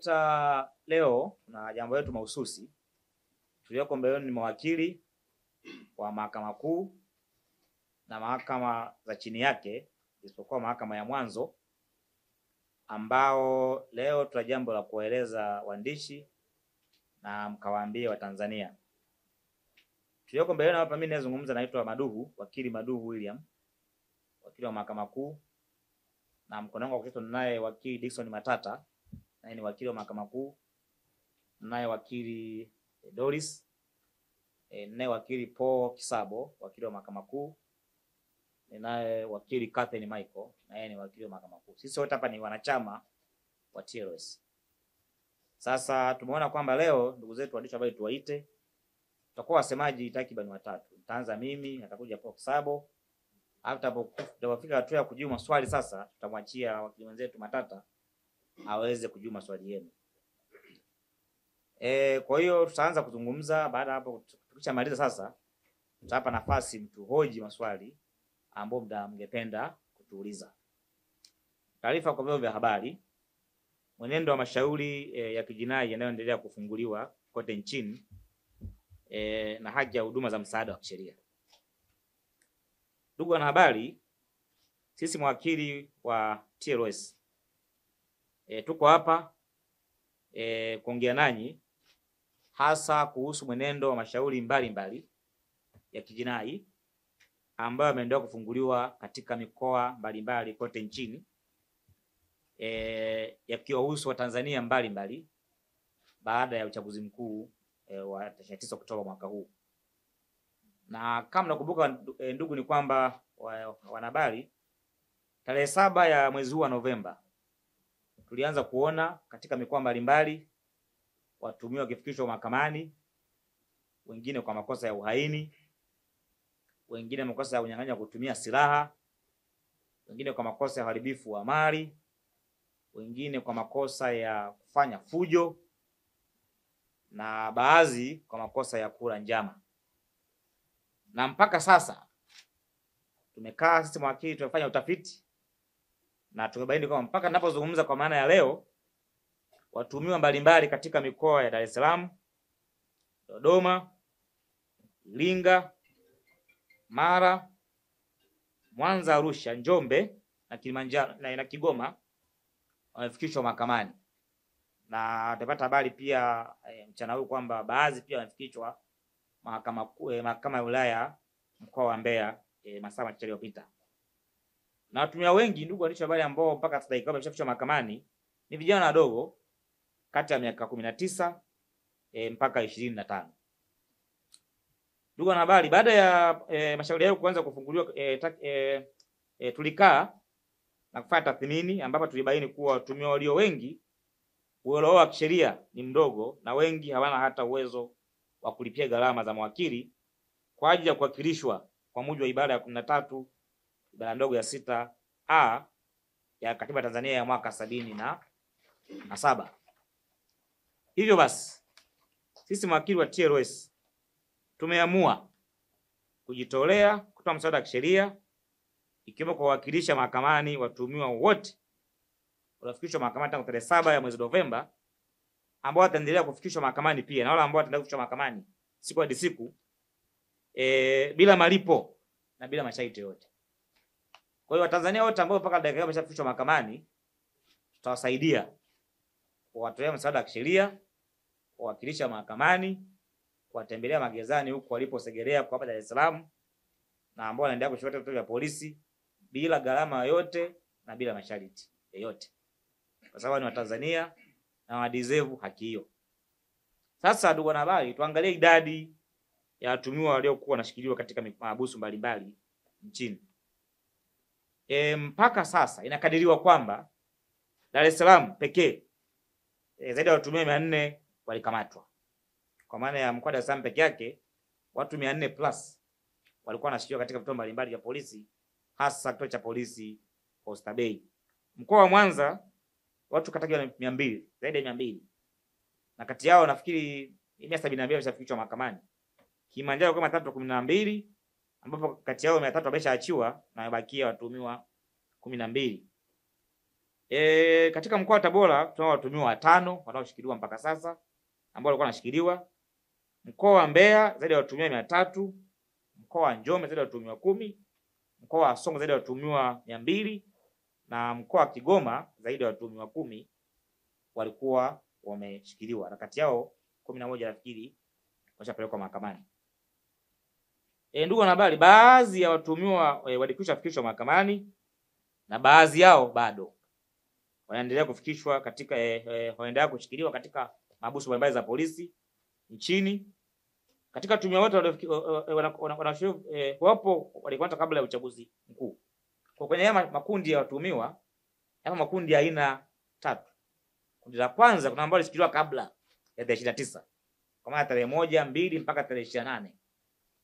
tumewaita leo na jambo letu mahususi. Tulioko mbele ni mawakili wa Mahakama Kuu na mahakama za chini yake isipokuwa mahakama ya mwanzo, ambao leo tuna jambo la kueleza waandishi na mkawaambie Watanzania. Tulioko mbele hapa, mimi nazungumza, naitwa Maduhu, wakili Maduhu William, wakili wa Mahakama Kuu, na mkono wangu wa kushoto naye wakili Dickson Matata, naye ni wakili wa Mahakama Kuu, naye wakili Doris, naye wakili Paul Kisabo, wakili wa Mahakama Kuu, naye wakili Catherine Michael, naye ni wakili wa Mahakama Kuu. Sisi wote hapa ni wanachama wa TLS. Sasa tumeona kwamba leo ndugu zetu waandishi habari tuwaite. Tutakuwa wasemaji takriban watatu. Tutaanza mimi, atakuja Paul Kisabo. Tutapofika hatua ya kujibu maswali sasa, tutamwachia wakili wenzetu Matata aweze kujibu maswali yenu. Kwa hiyo tutaanza kuzungumza. Baada hapo tukishamaliza sasa, tutapa nafasi mtu hoji maswali ambao mngependa kutuuliza. Taarifa kwa vyombo vya habari. Mwenendo wa mashauri ya kijinai yanayoendelea kufunguliwa kote nchini na haki ya huduma za msaada wa kisheria. Ndugu wanahabari, sisi mawakili wa TLS tuko hapa kuongea nanyi hasa kuhusu mwenendo wa mashauri mbalimbali ya kijinai ambayo yameendelea kufunguliwa katika mikoa mbalimbali kote nchini, yakiwahusu Watanzania mbalimbali baada ya uchaguzi mkuu wa 9 Oktoba mwaka huu. Na kama nakumbuka ndugu, ni kwamba wanahabari, tarehe 7 ya mwezi huu wa Novemba tulianza kuona katika mikoa mbalimbali watuhumiwa wakifikishwa mahakamani, wengine kwa makosa ya uhaini, wengine makosa ya unyang'anyi wa kutumia silaha, wengine kwa makosa ya uharibifu wa mali, wengine kwa makosa ya kufanya fujo, na baadhi kwa makosa ya kula njama. Na mpaka sasa tumekaa sisi mawakili, tumefanya utafiti na tumebaini kwamba mpaka ninapozungumza kwa maana ya leo, watuhumiwa mbalimbali katika mikoa ya Dar es Salaam, Dodoma, Iringa, Mara, Mwanza, Arusha, Njombe na Kilimanjaro na Kigoma wamefikishwa mahakamani. Na tutapata habari pia mchana huu kwamba baadhi pia wamefikishwa mahakama ya wilaya mkoa wa Mbeya masaa machache yaliyopita. Na watuhumiwa wengi, ndugu waandishi habari, ambao mpaka sasa hivi wameshafikishwa mahakamani ni vijana wadogo kati ya miaka 19 mpaka 25. Ndugu wanahabari, baada ya mashauri yao kuanza kufunguliwa, tulikaa na kufanya tathmini ambapo tulibaini kuwa watuhumiwa walio wengi uelewa wao wa kisheria ni mdogo, na wengi hawana hata uwezo wa kulipia gharama za mawakili kwa ajili ya kuwakilishwa kwa mujibu wa ibara ya 13 ibara ndogo ya 6A ya Katiba ya Tanzania ya mwaka 77. Hivyo basi, sisi mawakili wa TLS tumeamua kujitolea kutoa msaada wa kisheria, ikiwemo kuwakilisha mahakamani watuhumiwa wote waliofikishwa mahakamani tangu tarehe 7 ya mwezi Novemba, ambao wataendelea kufikishwa mahakamani pia, na wale ambao wataendelea kufikishwa mahakamani siku hadi siku bila malipo na bila masharti yote. Kwa hiyo Watanzania wote ambao mpaka dakika wameshafikishwa mahakamani, tutawasaidia kuwatolea msaada wa kisheria, kuwakilisha mahakamani, kuwatembelea magerezani huko waliposegelea kwa hapa Dar es Salaam, na ambao wanaendelea kushuhudia vituo vya polisi bila gharama yoyote na bila masharti yoyote, kwa sababu ni Watanzania na wadeserve haki hiyo. Sasa ndugu wanahabari, tuangalie idadi ya watuhumiwa waliokuwa wanashikiliwa katika mahabusu mbalimbali nchini. Mpaka sasa inakadiriwa kwamba Dar es Salaam pekee zaidi ya watuhumiwa 400 walikamatwa. Kwa maana ya mkoa wa Dar es Salaam peke yake watu 400 plus walikuwa wanashikiliwa katika vituo mbalimbali vya polisi, hasa kituo cha polisi Oysterbay. Mkoa wa Mwanza watu takriban 200, zaidi ya 200. Na kati yao nafikiri 172 wameshafikishwa mahakamani. Kilimanjaro kama 312, ambapo kati yao 300 wameshaachiwa na wamebakia watuhumiwa 12. Katika mkoa wa Tabora tunao watuhumiwa 5 wanaoshikiliwa mpaka sasa ambao walikuwa wanashikiliwa. Mkoa wa Mbeya zaidi ya watuhumiwa 300, mkoa wa Njombe zaidi ya watuhumiwa 10, mkoa wa Songwe zaidi ya watuhumiwa 200 na mkoa wa Kigoma zaidi ya watuhumiwa 10 walikuwa wameshikiliwa, na kati yao 11 nafikiri washapelekwa mahakamani. Ndugu wanahabari, baadhi ya watuhumiwa walikwisha fikishwa mahakamani na baadhi yao bado wanaendelea kufikishwa katika wanaendelea kushikiliwa katika mahabusu mbalimbali za polisi nchini. Katika watuhumiwa wote wapo walikuwa kabla ya uchaguzi mkuu. Kwa kwenye makundi ya watuhumiwa kama makundi ya aina 3. Kundi la kwanza kuna ambao walishikiliwa kabla ya tarehe 29. Kwa maana tarehe 1, 2 mpaka tarehe 28.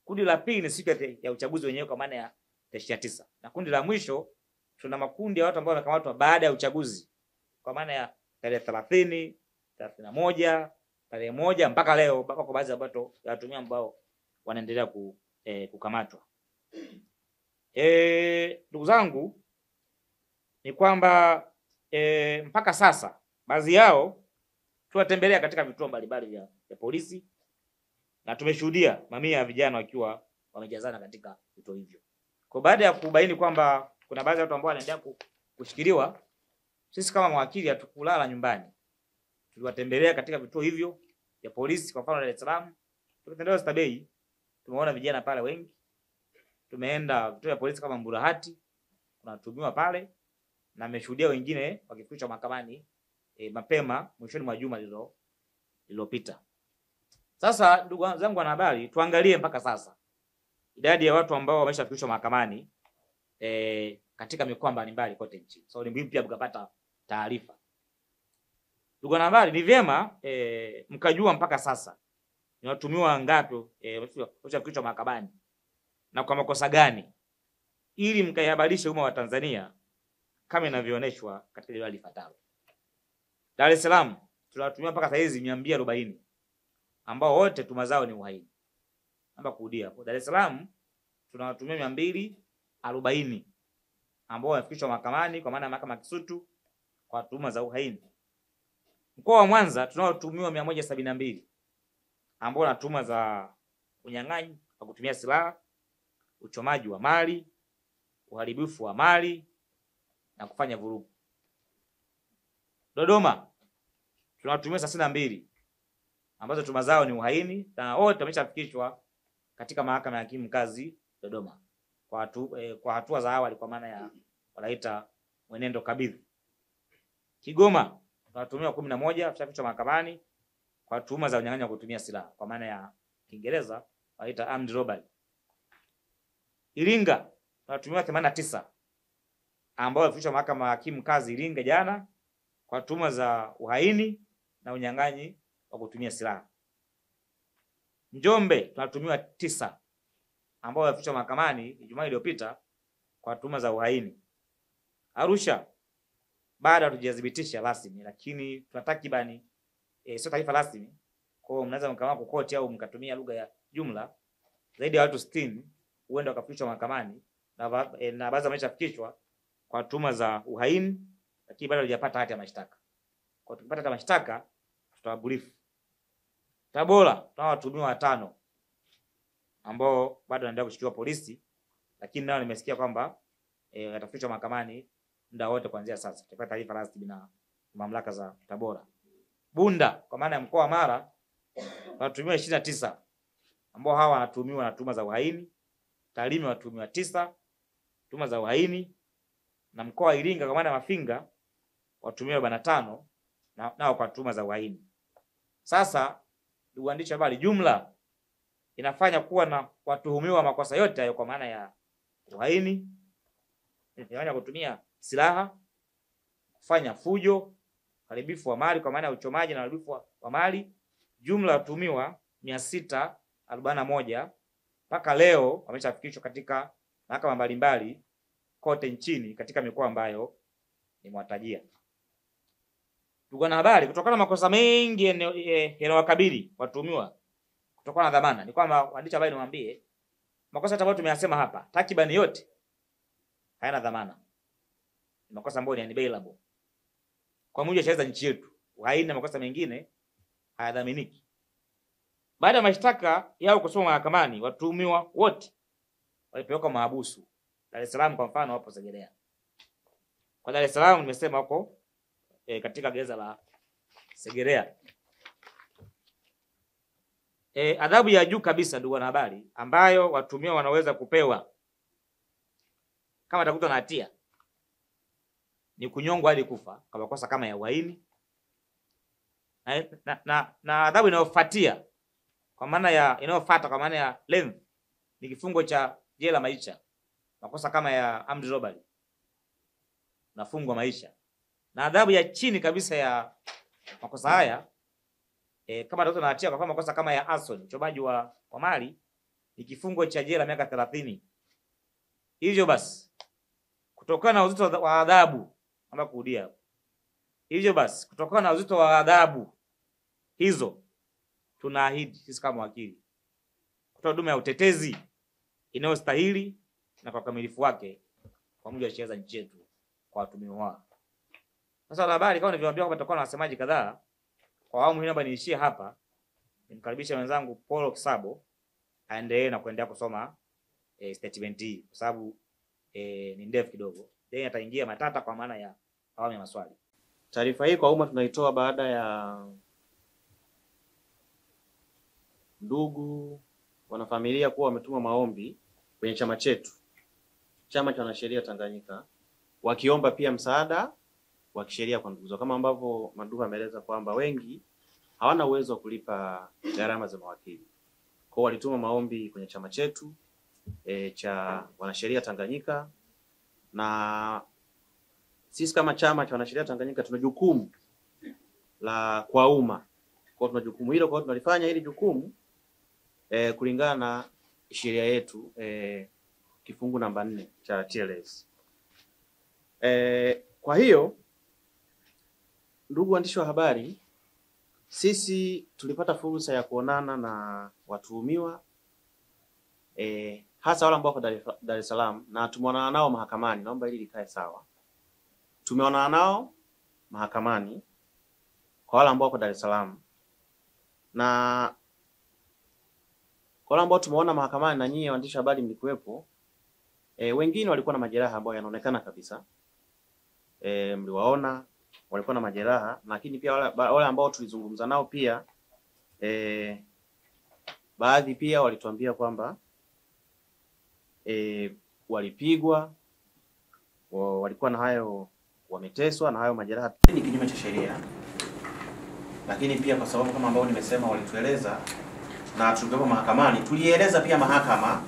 Kundi la pili ni siku ya uchaguzi wenyewe kwa maana ya tarehe 29. Na kundi la mwisho tuna makundi ya watu ambao wamekamatwa baada ya uchaguzi kwa maana ya tarehe 30, 31, tarehe 1 mpaka leo, mpaka kwa baadhi ya watuhumiwa ambao wanaendelea kukamatwa. Ndugu zangu, ni kwamba mpaka sasa baadhi yao tunatembelea katika vituo mbalimbali vya polisi na tumeshuhudia mamia ya vijana wakiwa wamejazana katika vituo hivyo. Kwa baada ya kubaini kwamba kuna baadhi ya watu ambao wanaendelea kushikiliwa, sisi kama mawakili hatukulala nyumbani. Tuliwatembelea katika vituo hivyo vya polisi. Kwa mfano Dar es Salaam tulitembelea Oysterbay, tumeona vijana pale wengi. Tumeenda vituo vya polisi kama Mburahati, kuna watuhumiwa pale, na nimeshuhudia wengine wakifikishwa mahakamani mapema mwishoni mwa juma lililopita. Sasa ndugu zangu wanahabari, tuangalie mpaka sasa idadi ya watu ambao wameshafikishwa mahakamani katika mikoa mbalimbali kote nchini. So ni muhimu pia mkapata taarifa. Ndugu wanahabari, ni vyema mkajua mpaka sasa ni watuhumiwa wangapi wameshafikishwa mahakamani na kwa makosa gani, ili mkaihabarishe umma wa Tanzania kama inavyoonyeshwa katika jedwali lifuatalo. Dar es Salaam tunawatuhumiwa mpaka sasa hizi 240 ambao wote tuhuma zao ni uhaini. Naomba kurudia hapo. Dar es Salaam tunawatuhumiwa 240 ambao wamefikishwa mahakamani kwa maana ya mahakama Kisutu kwa tuhuma za uhaini. Mkoa wa Mwanza tunawatuhumiwa 172 ambao na tuhuma za unyang'anyi kwa kutumia silaha, uchomaji wa mali, uharibifu wa mali na kufanya vurugu. Dodoma tunawatuhumiwa 32 ambazo tuhuma zao ni uhaini na wote wameshafikishwa katika mahakama ya hakimu mkazi Dodoma kwa hatua za awali kwa maana ya wanaita mwenendo kabidhi. Kigoma tunawatuhumiwa 11 wameshafikishwa mahakamani kwa tuhuma za unyang'anyi wa kutumia silaha kwa maana ya Kiingereza wanaita armed robbery. Iringa tunawatuhumiwa 89 ambao walifikishwa mahakama ya hakimu mkazi Iringa jana kwa tuhuma za uhaini na unyang'anyi wa kutumia silaha. Njombe tunatuhumiwa 9 ambao walifikishwa mahakamani Ijumaa iliyopita kwa tuhuma za uhaini. Arusha bado hatujadhibitisha rasmi, lakini tuna takribani sio taarifa rasmi, kwa hiyo mnaweza mkawa kokoti au mkatumia lugha ya jumla, zaidi ya watu 60 huenda wakafikishwa mahakamani na baadhi wameshafikishwa kwa tuhuma za uhaini, lakini bado hajapata hati ya mashtaka. Kwa tukipata hati ya mashtaka tutawabrief. Tabora tunao watuhumiwa 5 ambao bado wanaendelea kushikiliwa polisi, lakini nao nimesikia kwamba watafikishwa mahakamani muda wote kuanzia sasa. Tutapata taarifa rasmi na mamlaka za Tabora. Bunda kwa maana ya mkoa wa Mara watuhumiwa 29 ambao hawa wanatuhumiwa na tuhuma za uhaini. Tarime watuhumiwa 9 tuhuma za uhaini, na mkoa wa Iringa kwa maana ya Mafinga watuhumiwa 5 nao kwa tuhuma za uhaini. Sasa ndugu waandishi habari, jumla inafanya kuwa na watuhumiwa makosa yote hayo kwa maana ya uhaini, ya kutumia silaha, kufanya fujo, uharibifu wa mali kwa maana ya uchomaji na uharibifu wa mali. Jumla watuhumiwa 641 mpaka leo wameshafikishwa katika mahakama mbalimbali kote nchini katika mikoa ambayo nimewatajia. Ndugu wanahabari, kutokana na makosa mengi yanayowakabili watuhumiwa kutokana na dhamana, ni kwamba waandishi habari niwaambie makosa ambayo tumeyasema hapa takribani yote hayana dhamana. Ni makosa ambayo ni unbailable. kwa mujibu wa sheria za nchi yetu. Uhaini na makosa mengine hayadhaminiki. Baada ya mashtaka yao kusoma mahakamani, watuhumiwa wote walipelekwa mahabusu. Dar es Salaam kwa mfano wapo Segerea. Kwa Dar es Salaam nimesema wako katika gereza la Segerea. Adhabu ya juu kabisa, ndugu wanahabari, ambayo watuhumiwa wanaweza kupewa kama atakutwa na hatia ni kunyongwa hadi kufa kwa makosa kama ya uhaini, na adhabu inayofuatia kwa maana ya inayofuata kwa maana ya length ni kifungo cha jela maisha. Makosa kama ya armed robbery nafungwa maisha, na adhabu ya chini kabisa ya makosa haya kama atakutwa na hatia kwa makosa kama ya arson, uchomaji wa mali, ni kifungo cha jela miaka 30. Hivyo basi kutokana na uzito wa adhabu ama kurudia, hivyo basi kutokana na uzito wa adhabu hizo, tunaahidi sisi kama wakili kutoa huduma ya utetezi inayostahili na kwa kamilifu wake kwa mujibu wa sheria za nchi yetu kwa watuhumiwa wao. Sasa habari kama nilivyowaambia kwamba tutakuwa na wasemaji kadhaa, kwa awamu hii naomba niishie hapa. Nimkaribisha wenzangu Paul Kisabo aendelee na kuendelea kusoma statement hii kwa sababu ni ndefu kidogo. Yeye ataingia matata kwa maana ya awamu ya maswali. Taarifa hii kwa umma tunaitoa baada ya ndugu wanafamilia kuwa wametuma maombi kwenye chama chetu, Chama cha Wanasheria Tanganyika, wakiomba pia msaada wa kisheria kwa ndugu zao, kama ambavyo mandugu ameeleza kwamba wengi hawana uwezo wa kulipa gharama za mawakili. Kwa walituma maombi kwenye chama chetu cha Wanasheria Tanganyika, na sisi kama Chama cha Wanasheria Tanganyika tuna jukumu la kwa umma. Kwa tuna jukumu hilo, kwa tunalifanya hili jukumu kulingana na sheria yetu kifungu namba 4 cha TLS. Kwa hiyo ndugu waandishi wa habari, sisi tulipata fursa ya kuonana na watuhumiwa hasa wale ambao wako Dar es Salaam, na tumeonana nao mahakamani. Naomba hili likae sawa. Tumeonana nao mahakamani kwa wale ambao wako Dar es Salaam, na kwa wale ambao tumeona mahakamani na nyinyi waandishi wa habari mlikuwepo, wengine walikuwa na majeraha ambayo yanaonekana kabisa. Mliwaona walikuwa na majeraha, lakini pia wale ambao tulizungumza nao pia baadhi pia walituambia kwamba walipigwa, walikuwa na hayo, wameteswa na hayo majeraha. Ni kinyume cha sheria, lakini pia kwa sababu kama ambao nimesema walitueleza na tulipokuwa mahakamani tulieleza pia mahakama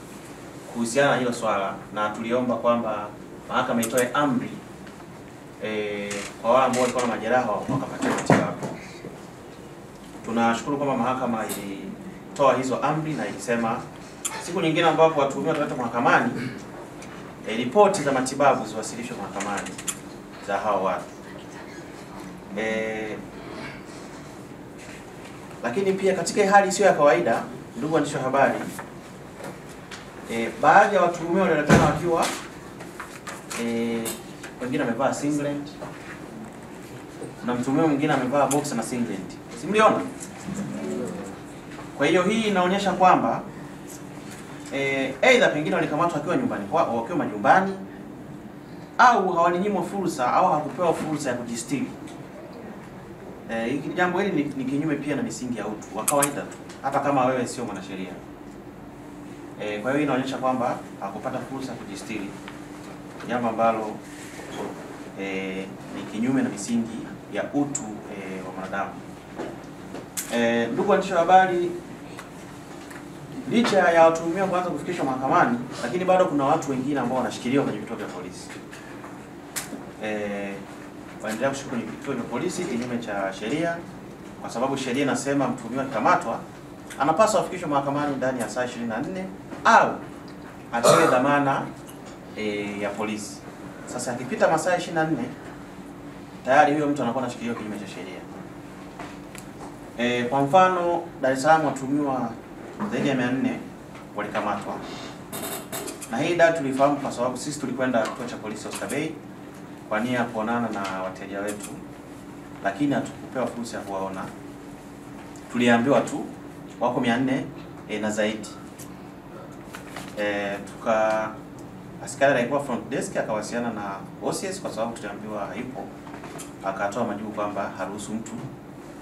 kuhusiana na hilo swala, na tuliomba kwamba mahakama itoe amri kwa wale ambao walikuwa na majeraha wakapatiwa matibabu. Tunashukuru kwamba mahakama ilitoa hizo amri na ilisema siku nyingine ambapo watuhumiwa wataletwa mahakamani, ripoti za matibabu ziwasilishwe mahakamani za hao watu. Lakini pia katika hali sio ya kawaida, ndugu waandishi wa habari, baadhi ya watuhumiwa walionekana wakiwa wengine wamevaa singlet, na mtuhumiwa mwingine amevaa boxer na singlet. Simliona? Kwa hiyo hii inaonyesha kwamba aidha pengine walikamatwa wakiwa nyumbani kwao, wakiwa majumbani, au hawalinyimwa fursa au hakupewa fursa ya kujistiri. Jambo hili ni kinyume pia na misingi ya utu wa kawaida tu, hata kama wewe sio mwanasheria. Kwa hiyo inaonyesha kwamba hakupata fursa ya kujistiri, jambo ambalo ni kinyume na misingi ya utu wa mwanadamu. Ndugu waandishi wa habari, licha ya watuhumiwa kuanza kufikishwa mahakamani, lakini bado kuna watu wengine ambao wanashikiliwa kwenye vituo vya polisi. Waendelea kushikiliwa kwenye vituo vya polisi kinyume cha sheria, kwa sababu sheria inasema mtuhumiwa akikamatwa anapaswa afikishwe mahakamani ndani ya saa 24 au achiwe dhamana ya polisi. Sasa akipita masaa 24 tayari huyo mtu anakuwa anashikiliwa kinyume cha sheria. Kwa mfano Dar es Salaam watuhumiwa zaidi ya 400 walikamatwa. Na hii data tulifahamu kwa sababu sisi tulikwenda kituo cha polisi Oysterbay kwa nia ya kuonana na wateja wetu lakini hatukupewa fursa ya kuwaona. Tuliambiwa tu wako 400 na zaidi. Askari alikuwa front desk akawasiliana na OCS kwa sababu tuliambiwa haipo, akatoa majibu kwamba haruhusu mtu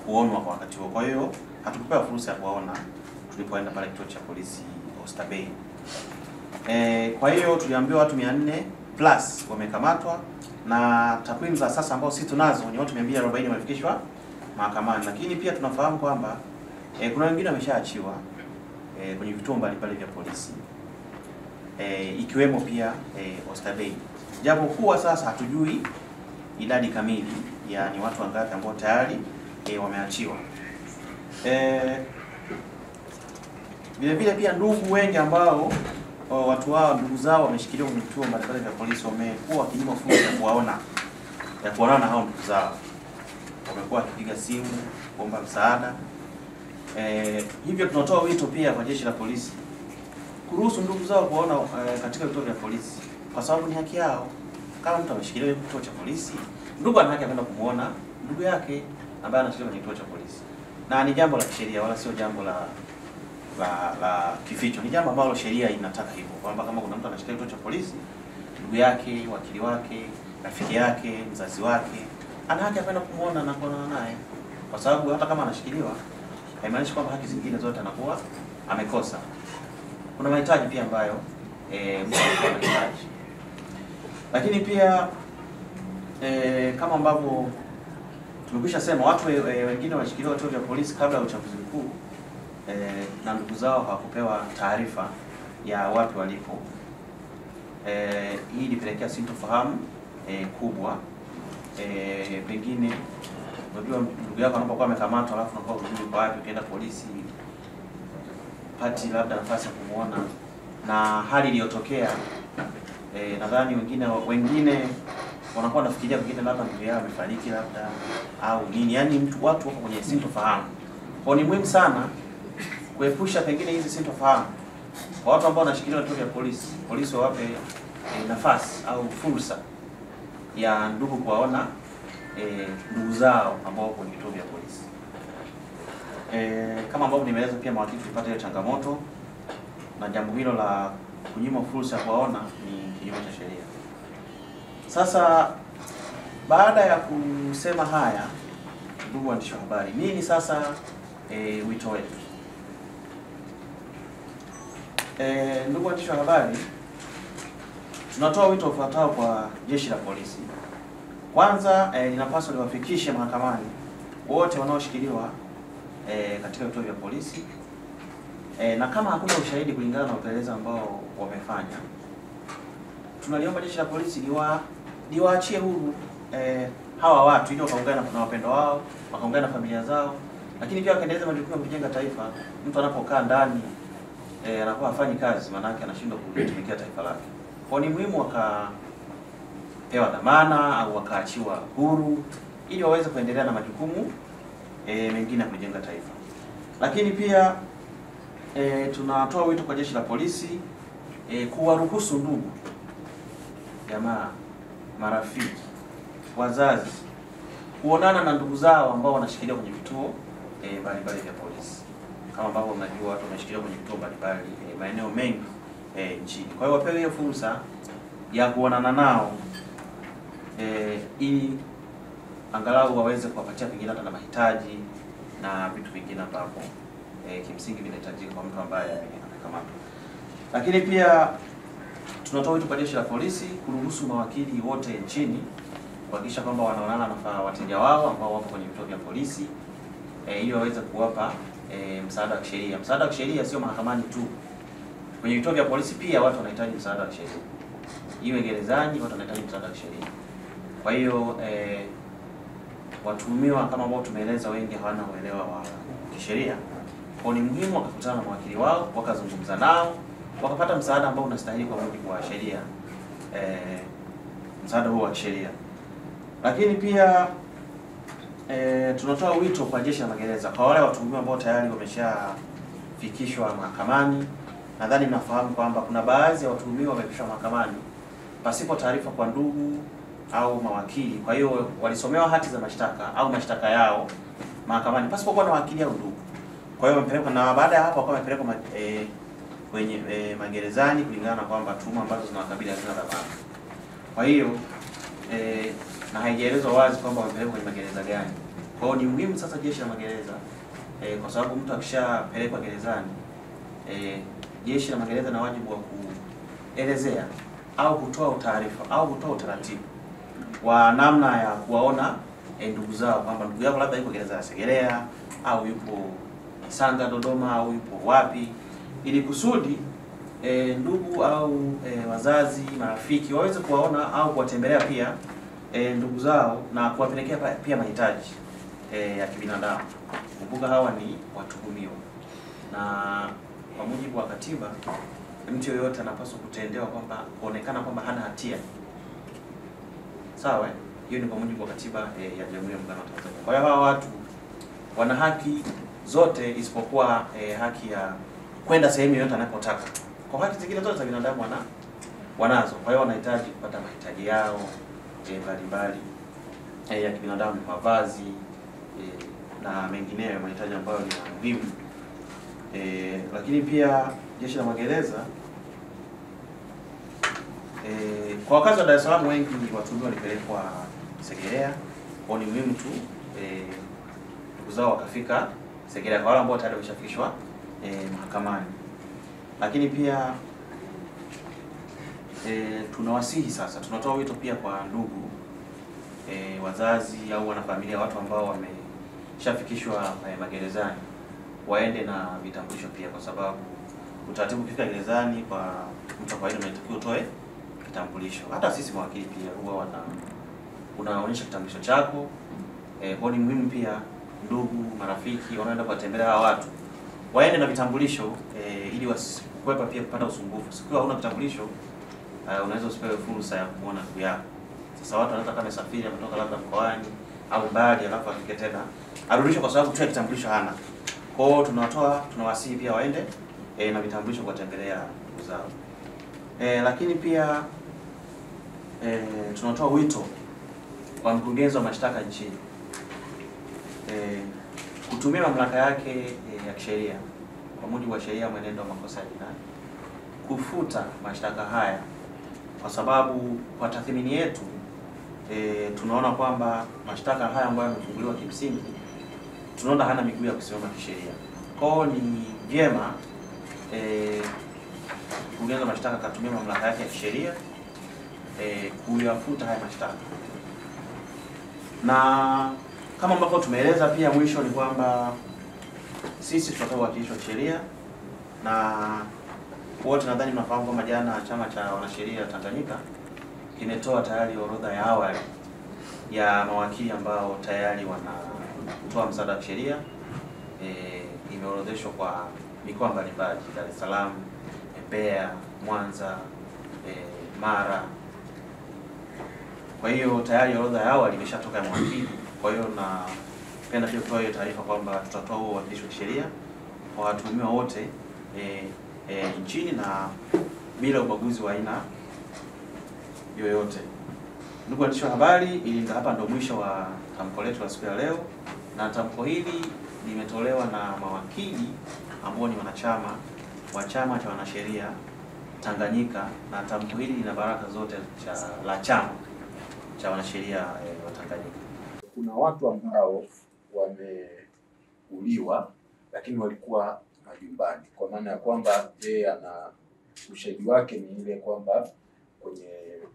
kuonwa kwa wakati huo. Kwa hiyo hatukupewa fursa ya kuwaona tulipoenda pale kituo cha polisi Oysterbay. Kwa hiyo tuliambiwa watu 400 plus wamekamatwa, na takwimu za sasa ambao sisi tunazo ni watu 240 wamefikishwa mahakamani, lakini pia tunafahamu kwamba kuna wengine wameshaachiwa kwenye vituo mbalimbali vya polisi ikiwemo pia Oysterbay. Japo kuwa sasa hatujui idadi kamili ya ni watu wangapi ambao tayari wameachiwa. Vile vile pia ndugu wengi ambao watu wao ndugu zao wameshikiliwa kwenye vituo mbalimbali vya polisi wamekuwa wakinyimwa fursa ya kuonana na hao ndugu zao. Wamekuwa wakipiga simu kuomba msaada. Hivyo tunatoa wito pia kwa jeshi la polisi kuruhusu ndugu zao kuona katika vituo vya polisi, kwa sababu ni haki yao. Kama mtu ameshikiliwa kwenye kituo cha polisi, ndugu ana haki ya kwenda kumuona ndugu yake ambaye anashikiliwa kwenye kituo cha polisi, na ni jambo la kisheria, wala sio jambo la kificho. Ni jambo ambalo sheria inataka hivyo, kwamba kama kuna mtu anashikiliwa kituo cha polisi, ndugu yake, wakili wake, rafiki yake, mzazi wake ana haki ya kwenda kumuona na kuonana naye, kwa sababu hata kama anashikiliwa haimaanishi kwamba haki zingine zote anakuwa amekosa. Kuna mahitaji pia ambayo mtu anahitaji. Lakini pia kama ambavyo tumekwisha sema, watu wengine wanashikiliwa vituo vya polisi kabla ya uchaguzi mkuu na ndugu zao hawakupewa taarifa ya wapi walipo. Hii ilipelekea sintofahamu kubwa. Pengine unajua ndugu yako anapokuwa amekamatwa alafu unakuwa hujui kwa wapi, ukienda polisi pati labda nafasi ya kumuona, na hali iliyotokea nadhani wengine wanakuwa wanafikiria pengine labda ndugu yao amefariki labda au nini, yani watu wako kwenye sintofahamu. Kwa ni muhimu sana kuepusha pengine hizi sintofahamu kwa watu ambao wanashikiliwa vituo vya polisi. Polisi wawape nafasi au fursa ya ndugu kuwaona ndugu zao ambao wako kwenye vituo vya polisi. Kama ambavyo nimeeleza pia, mawakili tulipata hiyo changamoto, na jambo hilo la kunyima fursa ya kuwaona ni kinyume cha sheria. Sasa baada ya kusema haya, ndugu waandishi wa habari, nini sasa wito wetu? Ndugu waandishi wa habari, tunatoa wito ufuatao kwa jeshi la polisi. Kwanza, linapaswa liwafikishe mahakamani wote wanaoshikiliwa katika vituo vya polisi, na kama hakuna ushahidi kulingana na upelelezi ambao wamefanya, tunaliomba jeshi la polisi liwaachie huru hawa watu ili wakaungana na wapendwa wao, wakaungana na familia zao, lakini pia wakaendeleza majukumu ya kujenga taifa. Mtu anapokaa ndani anakuwa hafanyi kazi, maana yake anashindwa kutumikia taifa lake. Kwa ni muhimu wakapewa dhamana au wakaachiwa huru ili waweze kuendelea na majukumu mengine ya kujenga taifa. Lakini pia tunatoa wito kwa jeshi la polisi kuwaruhusu ndugu, jamaa, marafiki, wazazi kuonana na ndugu zao ambao wanashikiliwa kwenye vituo mbalimbali vya polisi. Kama ambavyo mnajua watu wanashikiliwa kwenye vituo mbalimbali maeneo mengi nchini. Kwa hiyo wapewe hiyo fursa ya kuonana nao ili angalau waweze kuwapatia pengine hata na mahitaji na vitu vingine ambavyo kimsingi vinahitajika kwa mtu ambaye amekamatwa. Lakini pia tunatoa wito kwa jeshi la polisi kuruhusu mawakili wote nchini kuhakikisha kwamba wanaonana na wateja wao ambao wapo kwenye vituo vya polisi ili waweze kuwapa msaada wa kisheria. Msaada wa kisheria sio mahakamani tu. Kwenye vituo vya polisi pia watu wanahitaji msaada wa kisheria. Iwe gerezani, watu wanahitaji msaada wa kisheria. Kwa hiyo watuhumiwa kama ambao tumeeleza wengi hawana uelewa wa kisheria. Kwa ni muhimu wakakutana na mawakili wao, wakazungumza nao, wakapata msaada ambao unastahili kwa mujibu wa sheria, msaada huo wa kisheria. Lakini pia tunatoa wito kwa jeshi la magereza kwa wale watuhumiwa ambao tayari wameshafikishwa mahakamani. Nadhani mnafahamu kwamba kuna baadhi ya watuhumiwa wamefikishwa mahakamani pasipo taarifa kwa ndugu au mawakili, kwa hiyo walisomewa hati za mashtaka au mashtaka yao mahakamani pasipokuwa na wakili au ndugu. Kwa hiyo wamepelekwa, na baada ya hapo wakawa wamepelekwa kwenye magerezani kulingana na kwamba tuhuma ambazo zinawakabili hazina dhamana. Kwa hiyo na haijaelezwa wazi kwamba wamepelekwa kwenye magereza gani. Kwa hiyo ni muhimu sasa jeshi la magereza kwa sababu mtu akishapelekwa gerezani jeshi la magereza na wajibu wa kuelezea au kutoa taarifa au kutoa utaratibu wa namna ya kuwaona ndugu zao, kwamba ndugu yako labda yuko gereza ya Segerea au yupo Sanga Dodoma au yupo wapi, ili kusudi ndugu au wazazi, marafiki waweze kuwaona au kuwatembelea pia ndugu zao na kuwapelekea pia mahitaji ya kibinadamu. Kumbuka hawa ni watuhumiwa, na kwa mujibu wa katiba mtu yoyote anapaswa kutendewa kwamba kuonekana kwamba hana hatia. Sawa? Hiyo ni kwa mujibu wa katiba ya Jamhuri ya Muungano wa Tanzania. Kwa hiyo hawa watu wana haki zote isipokuwa haki ya kwenda sehemu yoyote anapotaka. Kwa haki zingine zote za binadamu wanazo. Kwa hiyo wanahitaji kupata mahitaji yao mbalimbali ya kibinadamu, mavazi na mengineyo, mahitaji ambayo ni muhimu. Lakini pia jeshi la magereza kwa wakazi wa Dar es Salaam wengi watuhumiwa walipelekwa Segerea. Kwa ni muhimu tu ndugu zao wakafika Segerea, kwa wale ambao tayari wameshafikishwa mahakamani. Lakini pia tunawasihi sasa, tunatoa wito pia kwa ndugu wazazi au wanafamilia, watu ambao wameshafikishwa magerezani waende na vitambulisho pia, kwa sababu utaratibu kufika gerezani kwa mtu wa kawaida unatakiwa utoe kitambulisho. Hata sisi mawakili pia huwa unaonyesha kitambulisho chako. Kwa ni muhimu pia ndugu, marafiki wanaenda kuwatembelea hawa watu waende na vitambulisho ili wasikwepa pia kupata usumbufu. Sikiwa huna kitambulisho unaweza usipewe fursa ya kuona ndugu yako. Sasa watu wanaweza kama safiri ametoka labda mkoani au mbali, alafu afike tena arudishwe kwa sababu tu kitambulisho hana. Kwa hiyo tunawasihi pia waende na vitambulisho kuwatembelea ndugu zao. Lakini pia tunatoa wito kwa mkurugenzi wa mashtaka nchini kutumia mamlaka yake ya kisheria kwa mujibu wa sheria ya mwenendo wa makosa ya jinai kufuta mashtaka haya, kwa sababu kwa tathmini yetu tunaona kwamba mashtaka haya ambayo yamefunguliwa kimsingi tunaona hana miguu ya kusimama kisheria. Kwa hiyo ni vyema mkurugenzi wa mashtaka akatumia mamlaka yake ya kisheria kuyafuta haya mashtaka. Na kama ambavyo tumeeleza pia mwisho ni kwamba sisi tutatoa uwakilishi wa kisheria, na wote nadhani mnafahamu kwamba jana chama cha wanasheria Tanganyika kimetoa tayari orodha ya awali ya mawakili ambao tayari wanatoa msaada wa kisheria. Imeorodheshwa kwa mikoa mbalimbali: Dar es Salaam, Mbeya, Mwanza, Mara. Kwa hiyo tayari orodha ya awali imeshatoka ya mawakili. Kwa hiyo napenda pia kutoa hiyo taarifa kwamba tutatoa huo uwakilishi wa kisheria kwa watuhumiwa wote nchini na bila ubaguzi wa aina yoyote. Ndugu waandishi wa habari, hapa ndio mwisho wa tamko letu la siku ya leo, na tamko hili limetolewa na mawakili ambao ni wanachama wa chama cha wanasheria Tanganyika, na tamko hili lina baraka zote la chama cha wanasheria wa Tanganyika. Kuna watu ambao wameuliwa lakini walikuwa majumbani, kwa maana ya kwamba yeye ana ushahidi wake ni ile kwamba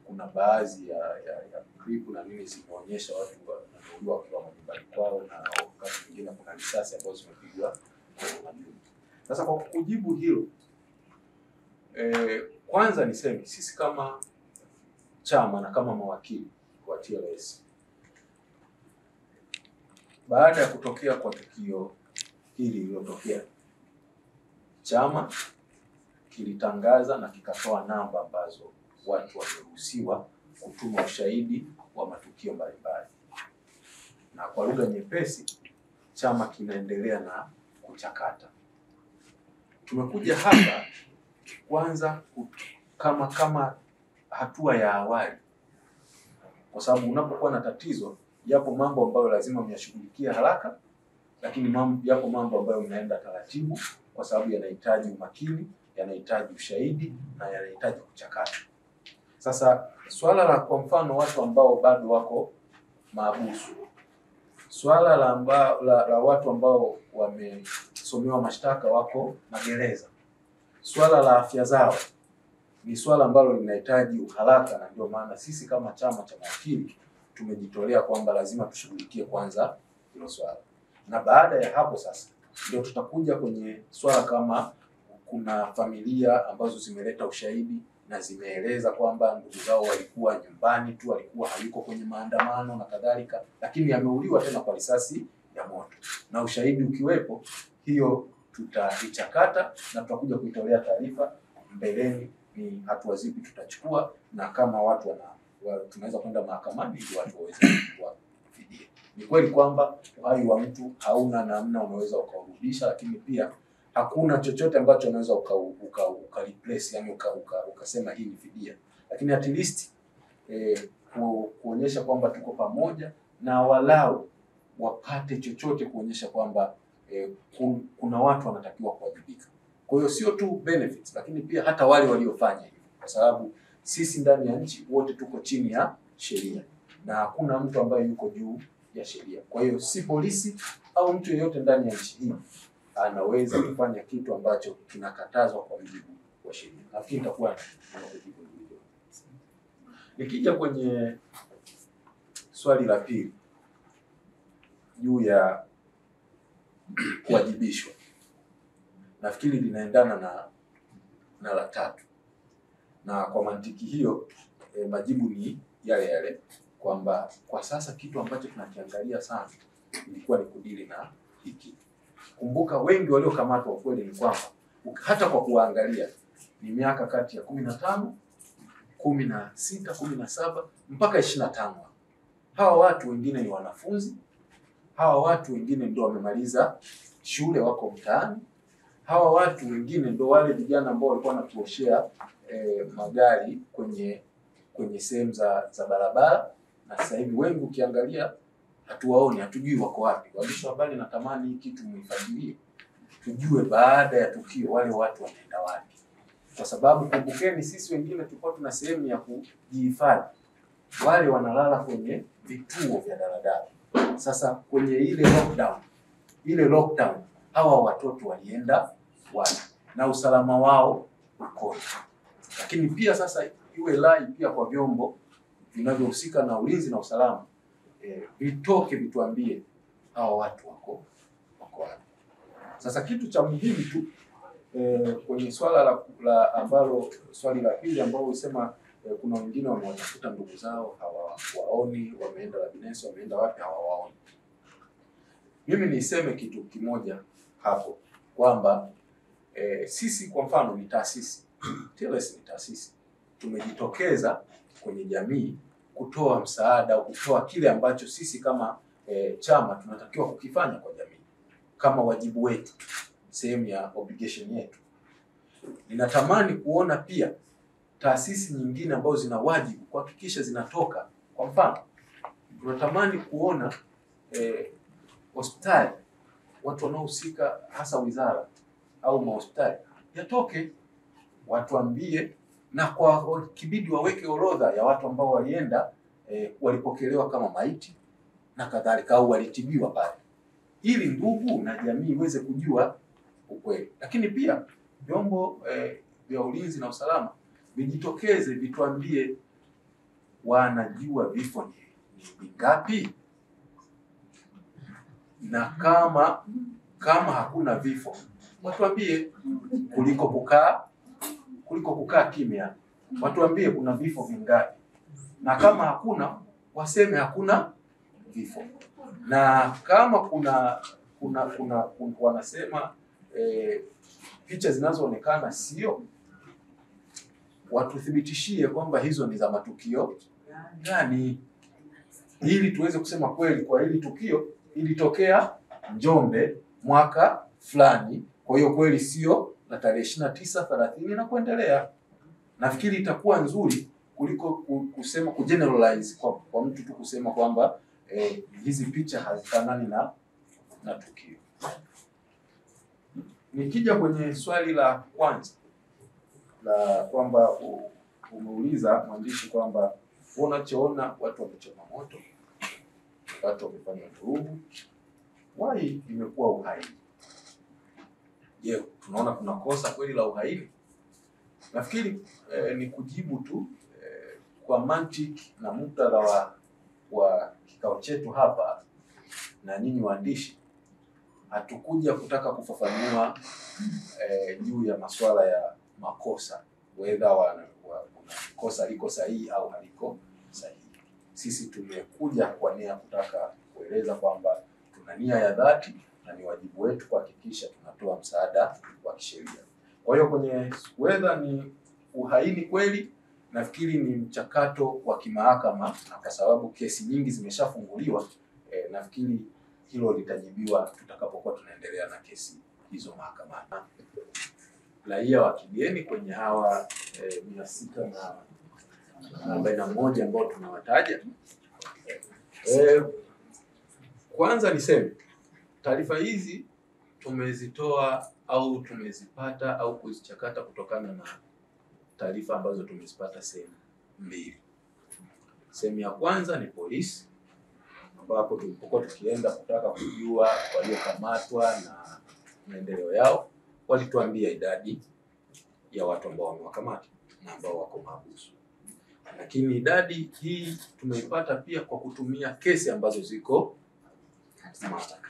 kuna baadhi ya clip na nini zimeonyesha watu wanauliwa wakiwa majumbani kwao, na wakati mwingine kuna risasi ambazo zimepigwa kwenye majumba. Sasa kwa kujibu hilo, kwanza niseme sisi kama chama na kama mawakili wa TLS, baada ya kutokea kwa tukio hili lililotokea, chama kilitangaza na kikatoa namba ambazo watu wameruhusiwa kutuma ushahidi wa matukio mbalimbali, na kwa lugha nyepesi chama kinaendelea na kuchakata. Tumekuja hapa kwanza kama hatua ya awali kwa sababu unapokuwa na tatizo, yapo mambo ambayo lazima myashughulikie haraka, lakini yapo mambo ambayo mnaenda taratibu, kwa sababu yanahitaji umakini, yanahitaji ushahidi na yanahitaji kuchakata. Sasa swala la kwa mfano watu ambao bado wako mahabusu, swala la watu ambao wamesomewa mashtaka wako magereza, swala la afya zao ni swala ambalo linahitaji uharaka, na ndio maana sisi kama chama cha mawakili tumejitolea kwamba lazima tushughulikie kwanza hilo swala, na baada ya hapo sasa ndio tutakuja kwenye swala kama kuna familia ambazo zimeleta ushahidi na zimeeleza kwamba ndugu zao walikuwa nyumbani tu, walikuwa hayuko kwenye maandamano na kadhalika, lakini ameuliwa tena kwa risasi ya moto, na ushahidi ukiwepo, hiyo tutaichakata na tutakuja kuitolea taarifa mbeleni ni hatua zipi tutachukua, na kama watu tunaweza kwenda mahakamani ili watu waweze kuchukua fidia. Ni kweli kwamba uhai wa mtu hauna namna unaweza ukarudisha, lakini pia hakuna chochote ambacho unaweza replace, yani ukasema hii ni fidia, lakini at least kuonyesha kwamba tuko pamoja na walau wapate chochote kuonyesha kwamba kuna watu wanatakiwa kuwajibika. Kwa hiyo sio tu benefits, lakini pia hata wale waliofanya hivyo, kwa sababu sisi ndani ya nchi wote tuko chini ya sheria na hakuna mtu ambaye yuko juu ya sheria. Kwa hiyo si polisi au mtu yeyote ndani ya nchi hii anaweza kufanya kitu ambacho kinakatazwa kwa mujibu wa sheria. Nafikiri nitakuwa najibu hilo. Nikija kwenye swali la pili juu ya kuwajibishwa, nafikiri linaendana na la tatu, na kwa mantiki hiyo majibu ni yale yale, kwamba kwa sasa kitu ambacho tunakiangalia sana ilikuwa ni kudili na hiki. Kumbuka wengi waliokamatwa kweli ni kwamba hata kwa kuangalia ni miaka kati ya 15, 16, 17 mpaka 25. Hawa watu wengine ni wanafunzi, hawa watu wengine ndio wamemaliza shule wako mtaani, hawa watu wengine ndio wale vijana ambao walikuwa wanatuoshea magari kwenye sehemu za barabara, na sasa hivi wengi ukiangalia hatuwaoni, hatujui wako wapi. Waandishi wa habari, natamani hii kitu muifuatilie, tujue baada ya tukio wale watu wanaenda wapi, kwa sababu kumbukeni, sisi wengine tulikuwa tuna sehemu ya kujihifadhi, wale wanalala kwenye vituo vya daladala. Sasa kwenye ile lockdown hawa watoto walienda wapi na usalama wao ukoje? Lakini pia sasa iwe lai pia kwa vyombo vinavyohusika na ulinzi na usalama, vitoke vituambie hawa watu wako wapi. Sasa kitu cha muhimu tu kwenye swala ambalo swali la pili ambao usema kuna wengine wamewatafuta ndugu zao hawawaoni, wameenda Labinesi, wameenda wapi hawawaoni. Mimi niseme kitu kimoja hapo kwamba sisi kwa mfano ni taasisi, TLS ni taasisi, tumejitokeza kwenye jamii kutoa msaada au kutoa kile ambacho sisi kama chama tunatakiwa kukifanya kwa jamii kama wajibu wetu, sehemu ya obligation yetu. Ninatamani kuona pia taasisi nyingine ambazo zina wajibu kuhakikisha zinatoka. Kwa mfano, tunatamani kuona hospitali, watu wanaohusika hasa wizara au mahospitali yatoke watuambie, na kwa kibidi waweke orodha ya watu ambao walienda walipokelewa kama maiti na kadhalika, au walitibiwa pale, ili ndugu na jamii iweze kujua ukweli. Lakini pia vyombo vya ulinzi na usalama vijitokeze, vituambie wanajua vifo ni ngapi, na kama hakuna vifo watuambie, kuliko kukaa kimya. Watuambie kuna vifo vingapi, na kama hakuna waseme hakuna vifo, na kama kuna wanasema picha zinazoonekana sio, watuthibitishie kwamba hizo ni za matukio gani, ili tuweze kusema kweli kwa hili tukio ilitokea Njombe mwaka fulani, kwa hiyo kweli sio na tarehe 29, 30 na kuendelea. Nafikiri itakuwa nzuri kuliko kusema kugeneralize kwa mtu tu kusema kwamba hizi picha hazifanani na tukio. Nikija kwenye swali la kwanza la kwamba umeuliza mwandishi kwamba unachoona watu wamechoma moto, watu wamefanya vurugu, why imekuwa uhaini? Je, tunaona kuna kosa kweli la uhaini? Nafikiri ni kujibu tu kwa mantiki na muktadha wa kikao chetu hapa na nyinyi waandishi. Hatukuja kutaka kufafanua juu ya masuala ya makosa, whether kosa liko sahihi au haliko sahihi. Sisi tumekuja kwa nia kutaka kueleza kwamba tuna nia ya dhati na ni wajibu wetu kuhakikisha tunatoa msaada wa kisheria. Kwa hiyo kwenye whether ni uhaini kweli, nafikiri ni mchakato wa kimahakama, na kwa sababu kesi nyingi zimeshafunguliwa, nafikiri hilo litajibiwa tutakapokuwa tunaendelea na kesi hizo mahakamani. Raia wa kigeni kwenye hawa 641 ambao tunawataja, kwanza niseme taarifa hizi tumezitoa au tumezipata au kuzichakata kutokana na taarifa ambazo tumezipata sehemu mbili. Sehemu ya kwanza ni polisi, ambapo tulipokuwa tukienda kutaka kujua waliokamatwa na maendeleo yao, walituambia idadi ya watu ambao wamewakamata na ambao wako mahabusu. Lakini idadi hii tumeipata pia kwa kutumia kesi ambazo ziko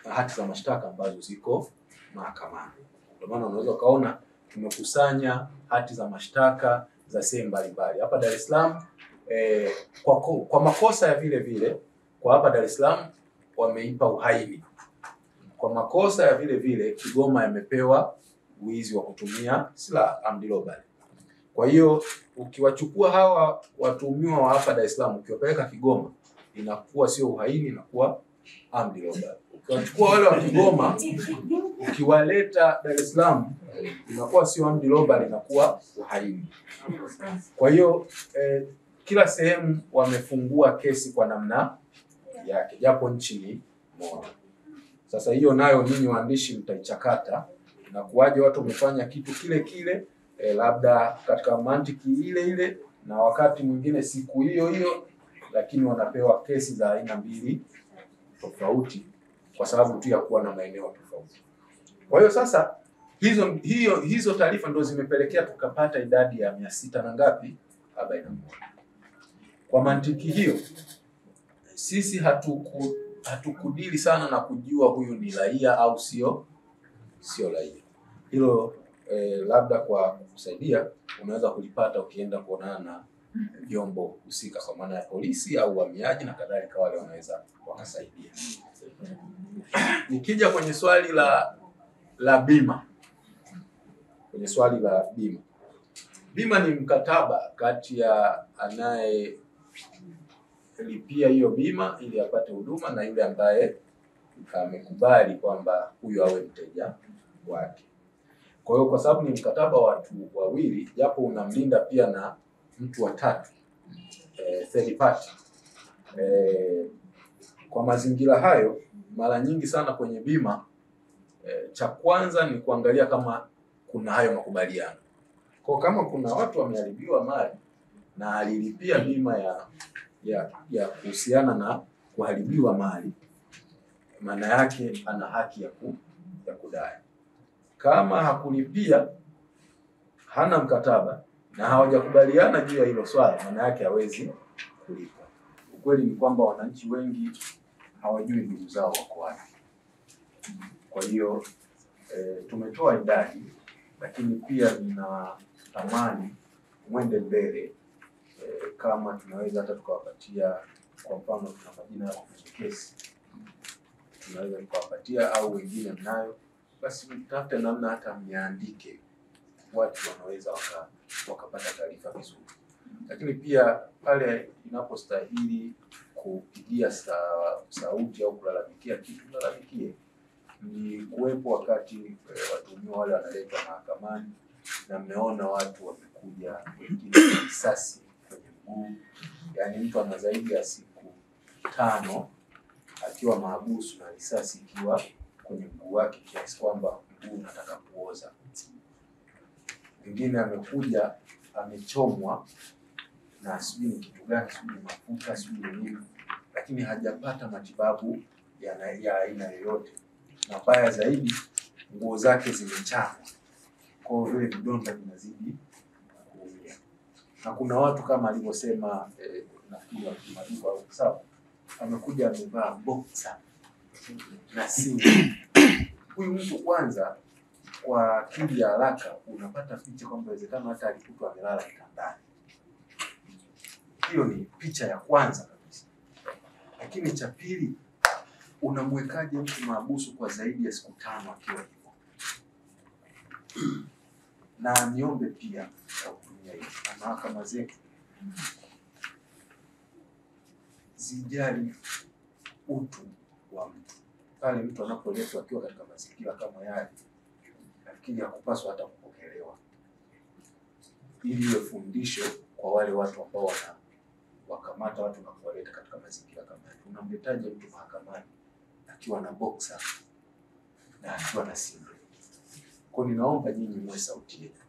hati za mashtaka ambazo ziko mahakamani. Ndio maana unaweza kaona tumekusanya hati za mashtaka za sehemu mbalimbali. Hapa Dar es Salaam kwa makosa ya vile vile, kwa hapa Dar es Salaam wameipa uhaini. Kwa makosa ya vile vile Kigoma yamepewa wizi wa kutumia silaha, armed robbery. Kwa hiyo ukiwachukua hawa watuhumiwa wa hapa Dar es Salaam ukiwapeleka Kigoma, inakuwa sio uhaini, inakuwa armed robbery. Ukiwachukua wale wa Kigoma ukiwaleta Dar es Salaam, inakuwa sio armed robbery, inakuwa uhaini. Kwa hiyo kila sehemu wamefungua kesi kwa namna yake, japo nchi ni moja. Sasa hiyo nayo ninyi waandishi mtaichakata, na kuwaje watu wamefanya kitu kile kile, labda katika mantiki ile ile na wakati mwingine siku hiyo hiyo, lakini wanapewa kesi za aina mbili tofauti kwa sababu tu ya kuwa na maeneo tofauti. Kwa hiyo sasa hizo taarifa ndio zimepelekea tukapata idadi ya 600 na ngapi? 41. Kwa mantiki hiyo sisi hatukudili sana na kujua huyu ni raia au sio raia. Hilo labda kwa kusaidia unaweza kulipata ukienda kuonana na vyombo husika kwa maana ya polisi au uhamiaji na kadhalika, wale wanaweza wakasaidia. Nikija kwenye swali la bima. Kwenye swali la bima. Bima ni mkataba kati ya anayelipia hiyo bima ili apate huduma na yule ambaye amekubali kwamba huyo awe mteja wake. Kwa hiyo kwa sababu ni mkataba wa watu wawili, japo unamlinda pia na mtu wa tatu, third party. Kwa mazingira hayo, mara nyingi sana kwenye bima, cha kwanza ni kuangalia kama kuna hayo makubaliano. Kwa kama kuna watu wameharibiwa mali na alilipia bima ya kuhusiana na kuharibiwa mali, maana yake ana haki ya kudai. Kama hakulipia, hana mkataba na hawajakubaliana juu ya hilo swala, maana yake hawezi kulipa. Ukweli ni kwamba wananchi wengi hawajui ndugu zao wako wapi. Kwa hiyo tumetoa idadi, lakini pia ninatamani mwende mbele, kama tunaweza hata tukawapatia, kwa mfano tuna majina ya kesi, tunaweza tukawapatia au wengine mnayo, basi mtafute namna hata mniandike, watu wanaweza wakapata taarifa vizuri. Lakini pia pale inapostahili kupigia sauti au kulalamikia kitu, tulalamikie. Ni kuwepo wakati watuhumiwa wale wanaletwa mahakamani na mmeona watu wamekuja wengine risasi kwenye mguu, yaani mtu ana zaidi ya siku 5 akiwa mahabusu na risasi ikiwa kwenye mguu wake kiasi kwamba mguu unataka kuoza. Mwingine amekuja amechomwa na sijui ni kitu gani, sijui mafuta, sijui nini, lakini hajapata matibabu ya aina yoyote, na mbaya zaidi nguo zake zimechana, kwa vile vidonda vinazidi kuumia. Na kuna watu kama alivyosema nafikiri wa Maduka au sawa, amekuja amevaa boxer na simu. Huyu mtu kwanza, kwa akili ya haraka unapata picha kwamba inawezekana hata alikutwa amelala kitandani. Hiyo ni picha ya kwanza kabisa. Lakini cha pili, unamwekaje mtu mahabusu kwa zaidi ya siku 5 akiwa hivyo? Na niombe pia kutumia hii na mahakama zetu zijali utu wa mtu. Pale mtu anapoletwa akiwa katika mazingira kama yale, nafikiri hakupaswa hata kupokelewa, ili iwe fundisho kwa wale watu ambao wakamata watu na kuwaleta katika mazingira kama yale. Unamletaje mtu mahakamani akiwa na boxer na akiwa na simu? Kwa ninaomba nyinyi mwe sauti yetu.